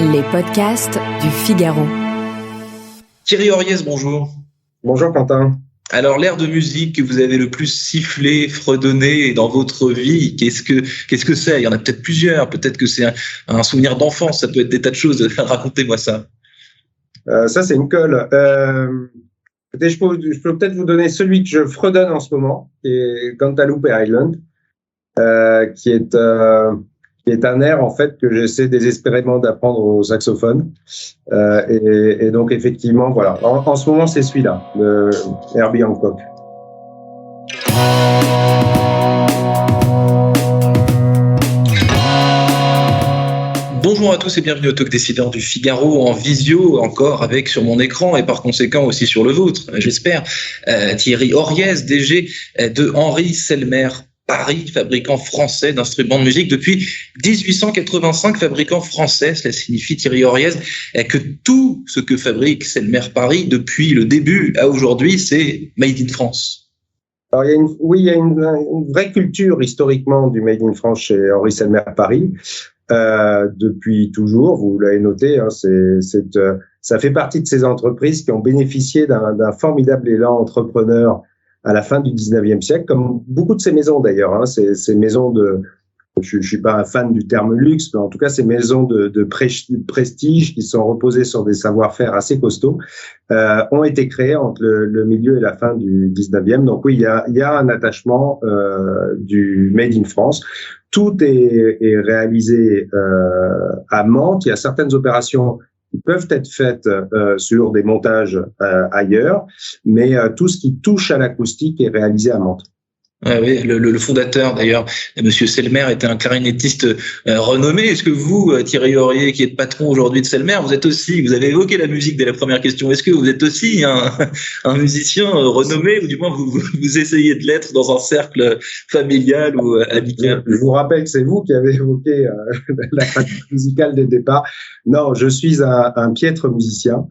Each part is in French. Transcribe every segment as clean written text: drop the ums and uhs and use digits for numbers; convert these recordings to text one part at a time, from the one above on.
Les podcasts du Figaro. Thierry Oriez, bonjour. Bonjour Quentin. Alors, l'air de musique que vous avez le plus sifflé, fredonné dans votre vie, qu'est-ce que c'est? Il y en a peut-être plusieurs, peut-être que c'est un souvenir d'enfance, ça peut être des tas de choses. Racontez-moi ça. Ça, c'est une colle. Je peux peut-être vous donner celui que je fredonne en ce moment, qui est Cantaloupe Island, qui est un air en fait que j'essaie désespérément d'apprendre au saxophone. Et donc effectivement, voilà. En ce moment, c'est celui-là, le Herbie Hancock. Bonjour à tous et bienvenue au Talk Décideur du Figaro en visio encore avec sur mon écran et par conséquent aussi sur le vôtre, j'espère. Thierry Oriez, DG de Henri Selmer Paris, fabricant français d'instruments de musique depuis 1885, fabricant français. Cela signifie, Thierry Oriez, que tout ce que fabrique Selmer Paris depuis le début à aujourd'hui, c'est Made in France. Alors, il y a une vraie culture historiquement du Made in France chez Henri Selmer Paris. Depuis toujours, vous l'avez noté, hein, ça fait partie de ces entreprises qui ont bénéficié d'un formidable élan entrepreneur à la fin du 19e siècle, comme beaucoup de ces maisons d'ailleurs, hein, ces maisons je suis pas un fan du terme luxe, mais en tout cas ces maisons de prestige qui sont reposées sur des savoir-faire assez costauds, ont été créées entre le milieu et la fin du 19e. Donc oui, il y a un attachement du Made in France. Tout est réalisé à Mantes. Il y a certaines opérations qui peuvent être faites sur des montages ailleurs, mais tout ce qui touche à l'acoustique est réalisé à Mantes. Oui, le fondateur d'ailleurs, Monsieur Selmer, était un clarinettiste renommé. Est-ce que vous, Thierry Oriez, qui êtes patron aujourd'hui de Selmer, vous avez évoqué la musique dès la première question. Est-ce que vous êtes aussi un musicien renommé, ou du moins vous essayez de l'être dans un cercle familial ou amical? Je vous rappelle que c'est vous qui avez évoqué la pratique musicale dès le départ. Non, je suis un piètre musicien.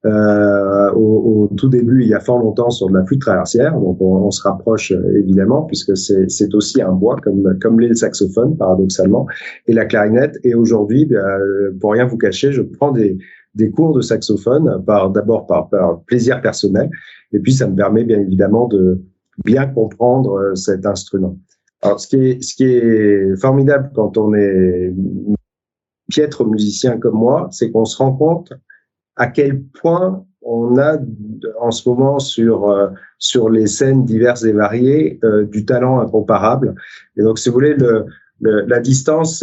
Au tout début, il y a fort longtemps, sur de la flûte traversière, donc on se rapproche évidemment, puisque c'est aussi un bois comme l'est le saxophone paradoxalement, et la clarinette. Et aujourd'hui, pour rien vous cacher, je prends des cours de saxophone d'abord par plaisir personnel, et puis ça me permet bien évidemment de bien comprendre cet instrument. Alors ce qui est formidable quand on est piètre musicien comme moi, c'est qu'on se rend compte à quel point on a en ce moment sur les scènes diverses et variées du talent incomparable. Et donc, si vous voulez, la distance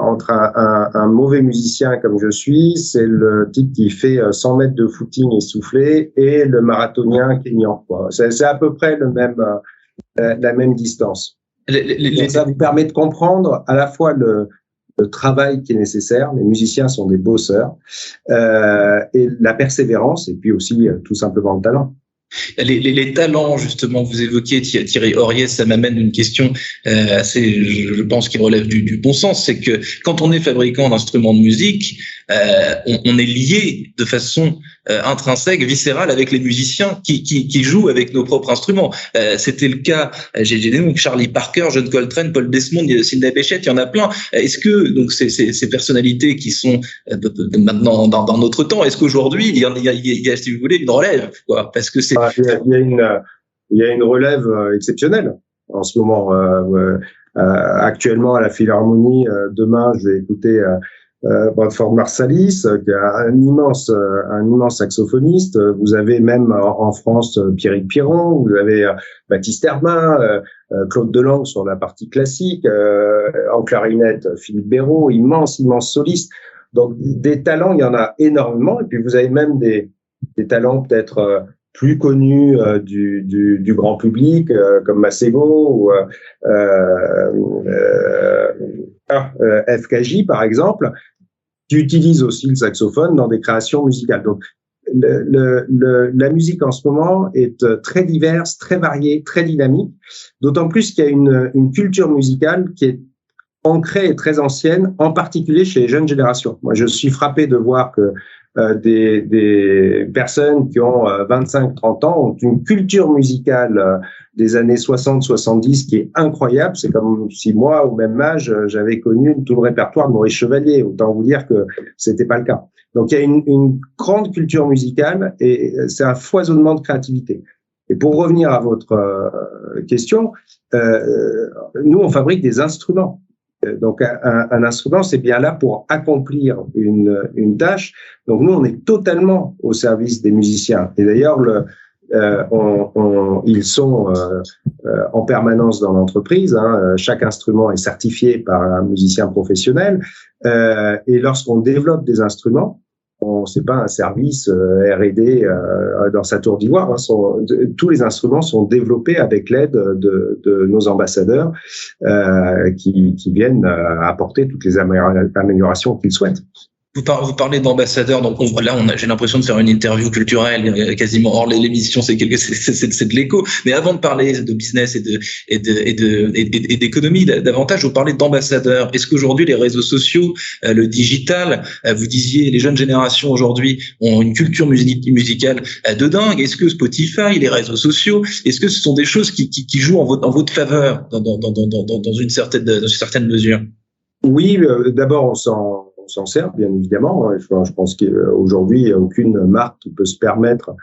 entre un mauvais musicien comme je suis, c'est le type qui fait 100 mètres de footing essoufflé, et le kényan, quoi. C'est à peu près la même distance. Donc, ça vous permet de comprendre à la fois le travail qui est nécessaire. Les musiciens sont des bosseurs, et la persévérance, et puis aussi tout simplement le talent. Les talents, justement, vous évoquiez, Thierry Oriez, ça m'amène une question assez, je pense, qui relève du bon sens. C'est que quand on est fabricant d'instruments de musique, on est lié de façon intrinsèque, viscérale avec les musiciens qui jouent avec nos propres instruments. C'était le cas, j'ai des noms, Charlie Parker, John Coltrane, Paul Desmond, Sylvain Béchette, il y en a plein. Est-ce que donc ces personnalités qui sont maintenant dans notre temps, est-ce qu'aujourd'hui il y a, si vous voulez, une relève, quoi? Parce que c'est il y a une relève exceptionnelle en ce moment. Actuellement à la Philharmonie, demain je vais écouter Bradford Marsalis, qui est un immense saxophoniste. Vous avez même en France Pierrick Piron, vous avez Baptiste Herbin, Claude Delangue sur la partie classique, en clarinette Philippe Béraud, immense soliste. Donc des talents, il y en a énormément, et puis vous avez même des talents peut-être plus connus du grand public, comme Masego ou FKJ par exemple, qui utilisent aussi le saxophone dans des créations musicales. Donc la musique en ce moment est très diverse, très variée, très dynamique, d'autant plus qu'il y a une culture musicale qui est ancrée et très ancienne, en particulier chez les jeunes générations. Moi, je suis frappé de voir que des personnes qui ont 25-30 ans ont une culture musicale des années 60-70 qui est incroyable. C'est comme si moi, au même âge, j'avais connu tout le répertoire de Maurice Chevalier. Autant vous dire que c'était pas le cas. Donc, il y a une grande culture musicale et c'est un foisonnement de créativité. Et pour revenir à votre question, nous, on fabrique des instruments. Donc, un instrument, c'est bien là pour accomplir une tâche. Donc, nous, on est totalement au service des musiciens. Et d'ailleurs, ils sont en permanence dans l'entreprise. Chaque instrument est certifié par un musicien professionnel. Et lorsqu'on développe des instruments, c'est pas un service R&D dans sa tour d'ivoire. Tous les instruments sont développés avec l'aide de nos ambassadeurs qui viennent apporter toutes les améliorations qu'ils souhaitent. Vous parlez d'ambassadeurs, donc j'ai l'impression de faire une interview culturelle quasiment hors l'émission, c'est de l'écho. Mais avant de parler de business et d'économie davantage, vous parlez d'ambassadeurs. Est-ce qu'aujourd'hui les réseaux sociaux, le digital, vous disiez les jeunes générations aujourd'hui ont une culture musicale de dingue. Est-ce que Spotify, les réseaux sociaux, est-ce que ce sont des choses qui jouent en votre faveur dans une certaine mesure? Oui, d'abord on s'en sert, bien évidemment. Je pense qu'aujourd'hui, il n'y a aucune marque qui peut se permettre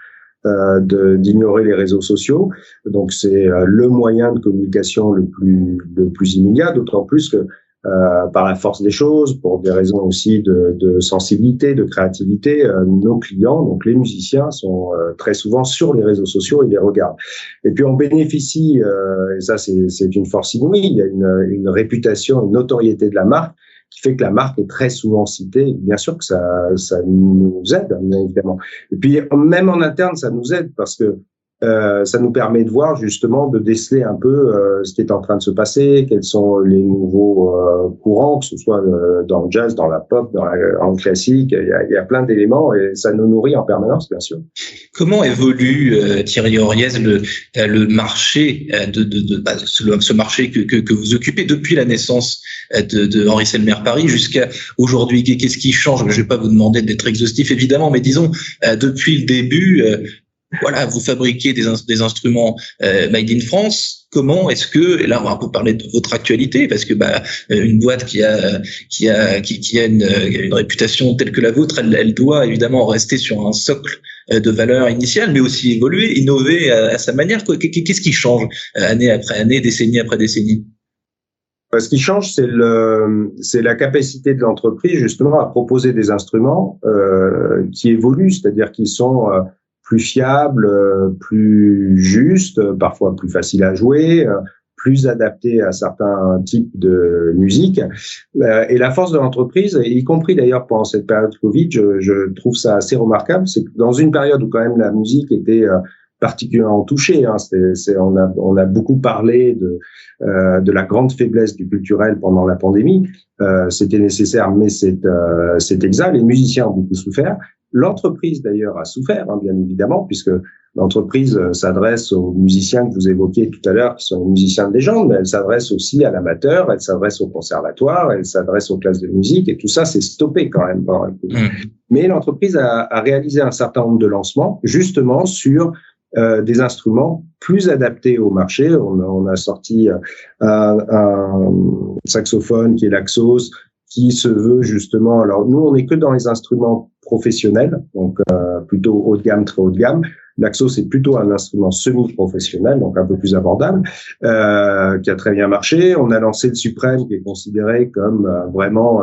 d'ignorer les réseaux sociaux. Donc, c'est le moyen de communication le plus immédiat, d'autant plus que par la force des choses, pour des raisons aussi de sensibilité, de créativité, nos clients, donc les musiciens, sont très souvent sur les réseaux sociaux et les regardent. Et puis on bénéficie, et ça c'est une force inouïe, il y a une réputation, une notoriété de la marque qui fait que la marque est très souvent citée. Bien sûr que ça nous aide, bien évidemment. Et puis, même en interne, ça nous aide parce que ça nous permet de voir justement, de déceler un peu ce qui est en train de se passer, quels sont les nouveaux courants, que ce soit dans le jazz, dans la pop, en le classique. Il y a plein d'éléments et ça nous nourrit en permanence, bien sûr. Comment évolue, Thierry Horriez, le marché ce marché que vous occupez depuis la naissance de Henri Selmer Paris jusqu'à aujourd'hui? Qu'est-ce qui change? Je ne vais pas vous demander d'être exhaustif, évidemment, mais disons, depuis le début, voilà, vous fabriquez des instruments made in France. Comment est-ce que, et là on va un peu parler de votre actualité, parce que une boîte qui a une réputation telle que la vôtre, elle doit évidemment rester sur un socle de valeurs initiales, mais aussi évoluer, innover à sa manière. Qu'est-ce qui change année après année, décennie après décennie? Ce qui change, c'est la capacité de l'entreprise justement à proposer des instruments qui évoluent, c'est-à-dire qui sont plus fiables, plus justes, parfois plus faciles à jouer, plus adaptés à certains types de musique. Et la force de l'entreprise, y compris d'ailleurs pendant cette période Covid, je trouve ça assez remarquable, c'est que dans une période où quand même la musique était particulièrement touchée, on a beaucoup parlé de la grande faiblesse du culturel pendant la pandémie. C'était nécessaire, mais c'est exact. Les musiciens ont beaucoup souffert. L'entreprise, d'ailleurs, a souffert, bien évidemment, puisque l'entreprise s'adresse aux musiciens que vous évoquiez tout à l'heure, qui sont les musiciens de légende, mais elle s'adresse aussi à l'amateur, elle s'adresse au conservatoire, elle s'adresse aux classes de musique, et tout ça, c'est stoppé quand même. Mais l'entreprise a réalisé un certain nombre de lancements, justement, sur des instruments plus adaptés au marché. On a sorti un saxophone qui est l'Axos, qui se veut justement, alors nous on n'est que dans les instruments professionnels, donc plutôt haut de gamme, très haut de gamme. L'Axos c'est plutôt un instrument semi-professionnel, donc un peu plus abordable, qui a très bien marché. On a lancé le Suprême, qui est considéré comme vraiment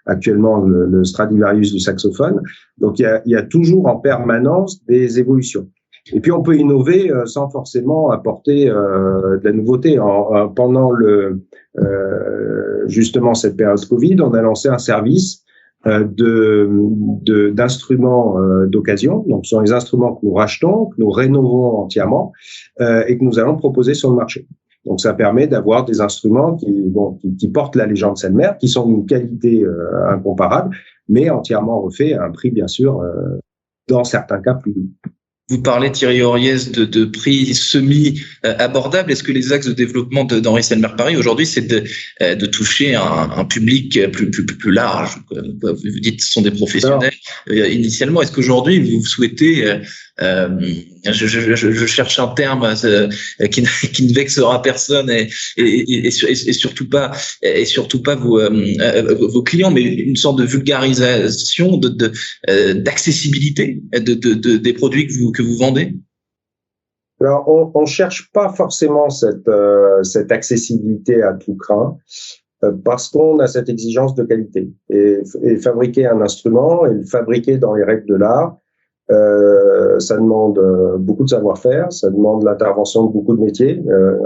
actuellement le Stradivarius du saxophone. Donc il y a toujours en permanence des évolutions. Et puis on peut innover sans forcément apporter de la nouveauté. Pendant justement cette période Covid, on a lancé un service d'instruments d'occasion. Donc, ce sont les instruments que nous rachetons, que nous rénovons entièrement et que nous allons proposer sur le marché. Donc, ça permet d'avoir des instruments qui portent la légende Selmer, qui sont d'une qualité incomparable, mais entièrement refaits à un prix, bien sûr, dans certains cas plus doux. Vous parlez, Thierry Horriez, de prix semi-abordables. Est-ce que les axes de développement d'Henri Selmer-Paris aujourd'hui, c'est de toucher un public plus large? Vous dites que ce sont des professionnels initialement. Est-ce qu'aujourd'hui, vous souhaitez... je cherche un terme qui ne vexera personne et surtout pas vos clients, mais une sorte de vulgarisation d'accessibilité des produits que vous vendez? Alors, on cherche pas forcément cette accessibilité à tout crin, parce qu'on a cette exigence de qualité. Et fabriquer un instrument et le fabriquer dans les règles de l'art, ça demande beaucoup de savoir-faire, ça demande l'intervention de beaucoup de métiers,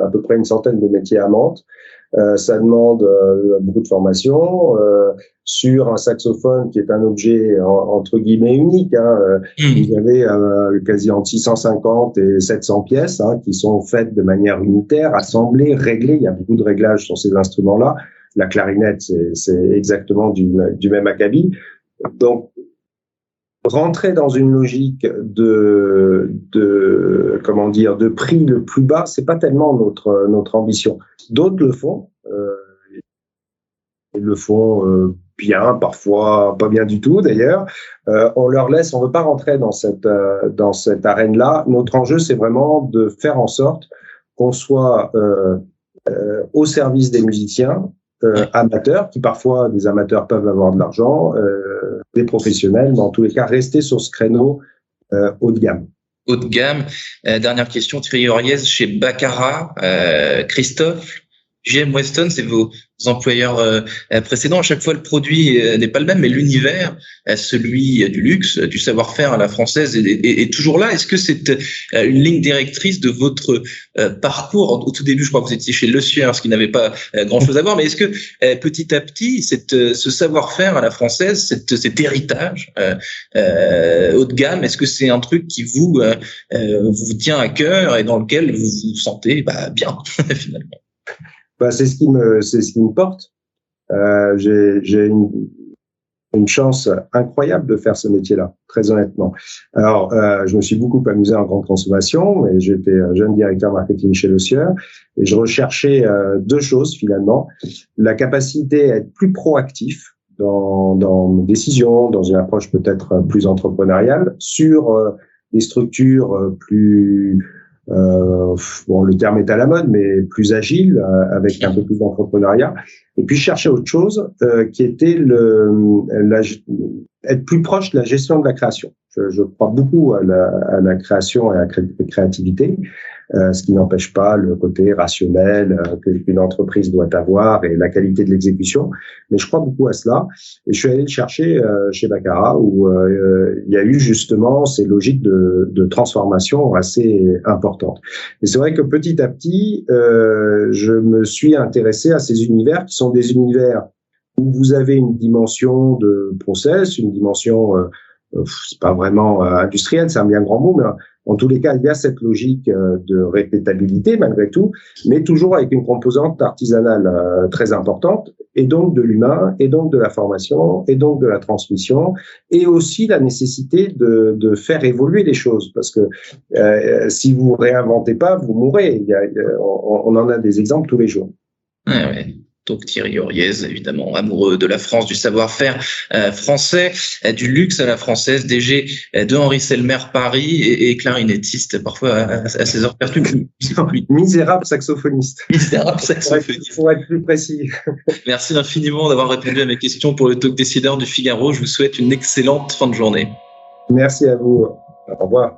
à peu près une centaine de métiers à Mantes. Ça demande beaucoup de formation sur un saxophone qui est un objet entre guillemets unique. Vous avez quasi entre 650 et 700 pièces qui sont faites de manière unitaire, assemblées, réglées. Il y a beaucoup de réglages sur ces instruments-là. La clarinette, c'est exactement du même acabit. Donc, rentrer dans une logique de prix le plus bas, c'est pas tellement notre ambition. D'autres le font, ils le font bien, parfois pas bien du tout d'ailleurs. On veut pas rentrer dans cette arène-là. Notre enjeu, c'est vraiment de faire en sorte qu'on soit au service des musiciens, amateurs, qui parfois des amateurs peuvent avoir de l'argent, des professionnels, mais en tous les cas rester sur ce créneau haut de gamme. Haut de gamme. Dernière question, Thierry Horriez, chez Baccarat, Christophe, JM Weston, c'est vos employeurs précédents. À chaque fois, le produit n'est pas le même, mais l'univers, celui du luxe, du savoir-faire à la française, est toujours là. Est-ce que c'est une ligne directrice de votre parcours? Au tout début, je crois que vous étiez chez Le Sueur, ce qui n'avait pas grand-chose à voir. Mais est-ce que petit à petit, ce savoir-faire à la française, cet héritage haut de gamme, est-ce que c'est un truc qui vous tient à cœur et dans lequel vous vous sentez bien finalement? C'est ce qui me porte. J'ai une chance incroyable de faire ce métier-là, très honnêtement. Alors, je me suis beaucoup amusé en grande consommation et j'étais jeune directeur marketing chez Le Sueur et je recherchais deux choses finalement. La capacité à être plus proactif dans mes décisions, dans une approche peut-être plus entrepreneuriale, sur des structures plus... le terme est à la mode, mais plus agile, avec un peu plus d'entrepreneuriat. Et puis chercher autre chose, qui était être plus proche de la gestion de la création. Je crois beaucoup à la création et à la créativité, ce qui n'empêche pas le côté rationnel qu'une entreprise doit avoir et la qualité de l'exécution. Mais je crois beaucoup à cela. Et je suis allé le chercher chez Baccarat, où il y a eu justement ces logiques de transformation assez importantes. Et c'est vrai que petit à petit, je me suis intéressé à ces univers qui sont des univers où vous avez une dimension de process, une dimension, c'est pas vraiment industrielle, c'est un bien grand mot, mais en tous les cas, il y a cette logique de répétabilité malgré tout, mais toujours avec une composante artisanale très importante, et donc de l'humain, et donc de la formation, et donc de la transmission, et aussi la nécessité de faire évoluer les choses, parce que si vous réinventez pas, vous mourrez. On en a des exemples tous les jours. Ouais. Donc Thierry Horriez, évidemment, amoureux de la France, du savoir-faire français, du luxe à la française, DG de Henri Selmer-Paris et clarinettiste, parfois à ses heures perdues. Misérable saxophoniste. Misérable saxophoniste. Pour être plus précis. Merci infiniment d'avoir répondu à mes questions pour le Talk Décideur du Figaro. Je vous souhaite une excellente fin de journée. Merci à vous. Au revoir.